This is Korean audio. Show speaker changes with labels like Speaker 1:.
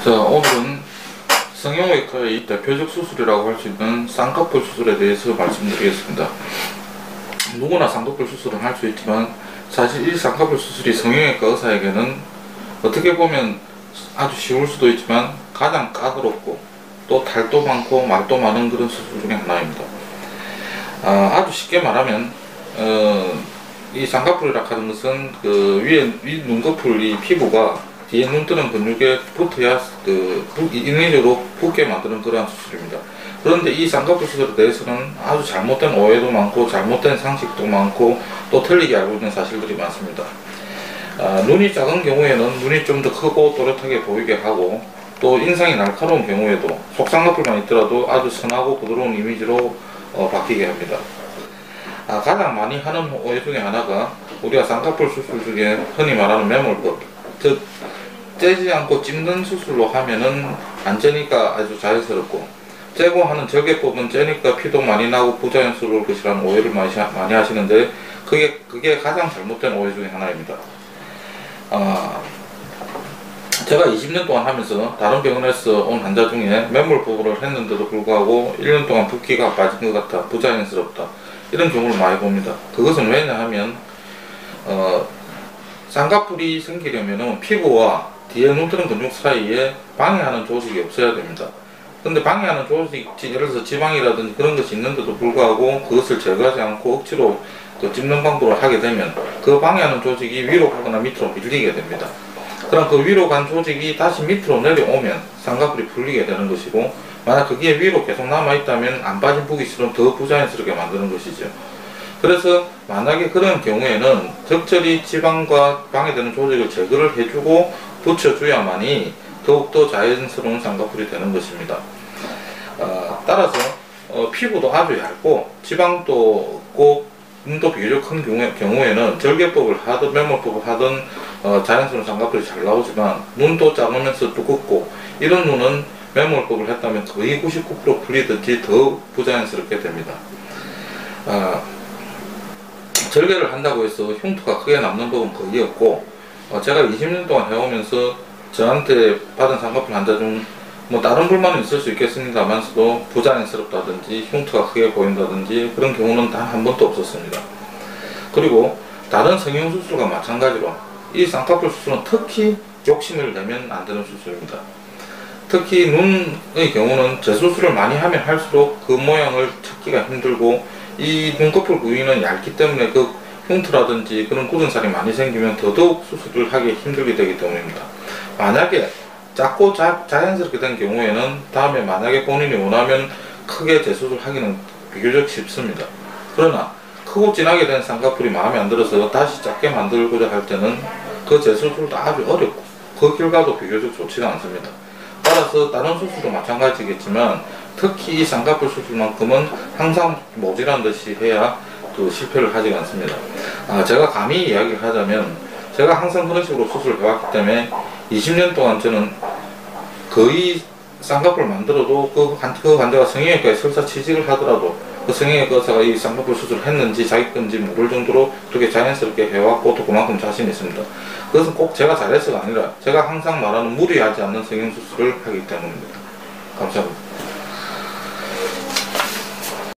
Speaker 1: 자, 오늘은 성형외과의 대표적 수술이라고 할 수 있는 쌍꺼풀 수술에 대해서 말씀드리겠습니다. 누구나 쌍꺼풀 수술은 할 수 있지만 사실 이 쌍꺼풀 수술이 성형외과 의사에게는 어떻게 보면 아주 쉬울 수도 있지만 가장 까다롭고 또 탈도 많고 말도 많은 그런 수술 중에 하나입니다. 아주 쉽게 말하면 이 쌍꺼풀이라 하는 것은 그 위 눈꺼풀 이 피부가 뒤에 눈 뜨는 근육에 붙어야 인위적으로 붓게 만드는 그러한 수술입니다. 그런데 이 쌍꺼풀 수술에 대해서는 아주 잘못된 오해도 많고 잘못된 상식도 많고 또 틀리게 알고 있는 사실들이 많습니다. 눈이 작은 경우에는 눈이 좀 더 크고 또렷하게 보이게 하고 또 인상이 날카로운 경우에도 속쌍꺼풀만 있더라도 아주 선하고 부드러운 이미지로 바뀌게 합니다. 가장 많이 하는 오해 중에 하나가 우리가 쌍꺼풀 수술 중에 흔히 말하는 매몰법, 즉 째지 않고 찝는 수술로 하면은 안 째니까 아주 자연스럽고, 째고 하는 절개법은 째니까 피도 많이 나고 부자연스러울 것이라는 오해를 많이 하시는데 그게 가장 잘못된 오해 중에 하나입니다. 제가 20년 동안 하면서 다른 병원에서 온 환자 중에 매몰법을 했는데도 불구하고 1년 동안 붓기가 빠진 것 같아 부자연스럽다 이런 경우를 많이 봅니다. 그것은 왜냐하면 쌍꺼풀이 생기려면 피부와 뒤에 눈 뜨는 근육 사이에 방해하는 조직이 없어야 됩니다. 근데 방해하는 조직, 예를 들어서 지방이라든지 그런 것이 있는데도 불구하고 그것을 제거하지 않고 억지로 찝는 방법을 하게 되면 그 방해하는 조직이 위로 가거나 밑으로 밀리게 됩니다. 그럼 그 위로 간 조직이 다시 밑으로 내려오면 쌍꺼풀이 풀리게 되는 것이고, 만약 그게 위로 계속 남아있다면 안 빠진 붓기처럼 더 부자연스럽게 만드는 것이죠. 그래서 만약에 그런 경우에는 적절히 지방과 방해되는 조직을 제거를 해주고 붙여줘야만이 더욱더 자연스러운 쌍꺼풀이 되는 것입니다. 따라서 피부도 아주 얇고 지방도 없고 눈도 비교적 큰 경우에는 절개법을 하든 매몰법을 하든 자연스러운 쌍꺼풀이 잘 나오지만, 눈도 작으면서 두껍고 이런 눈은 매몰법을 했다면 거의 99% 풀리든지 더 부자연스럽게 됩니다. 절개를 한다고 해서 흉터가 크게 남는 법은 거의 없고, 제가 20년 동안 해오면서 저한테 받은 쌍꺼풀 환자 중 뭐 다른 불만은 있을 수 있겠습니다만서도 부자연스럽다든지 흉터가 크게 보인다든지 그런 경우는 단 한 번도 없었습니다. 그리고 다른 성형수술과 마찬가지로 이 쌍꺼풀 수술은 특히 욕심을 내면 안 되는 수술입니다. 특히 눈의 경우는 재수술을 많이 하면 할수록 그 모양을 찾기가 힘들고, 이 눈꺼풀 부위는 얇기 때문에 그 흉터라든지 그런 굳은 살이 많이 생기면 더더욱 수술을 하기 힘들게 되기 때문입니다. 만약에 작고 자연스럽게 된 경우에는 다음에 만약에 본인이 원하면 크게 재수술하기는 비교적 쉽습니다. 그러나 크고 진하게 된 쌍꺼풀이 마음에 안 들어서 다시 작게 만들고자 할 때는 그 재수술도 아주 어렵고 그 결과도 비교적 좋지가 않습니다. 따라서 다른 수술도 마찬가지겠지만 특히 이 쌍꺼풀 수술만큼은 항상 모질한 듯이 해야 실패를 하지 않습니다. 제가 감히 이야기를 하자면 제가 항상 그런 식으로 수술을 해왔기 때문에 20년 동안 저는 거의 쌍꺼풀을 만들어도 그 환자가 성형외과에 설사 취직을 하더라도 그 성형외과 의사가 이 쌍꺼풀 수술을 했는지 자기 건지 모를 정도로 그렇게 자연스럽게 해왔고 또 그만큼 자신이 있습니다. 그것은 꼭 제가 잘해서가 아니라 제가 항상 말하는 무리하지 않는 성형수술을 하기 때문입니다. 감사합니다.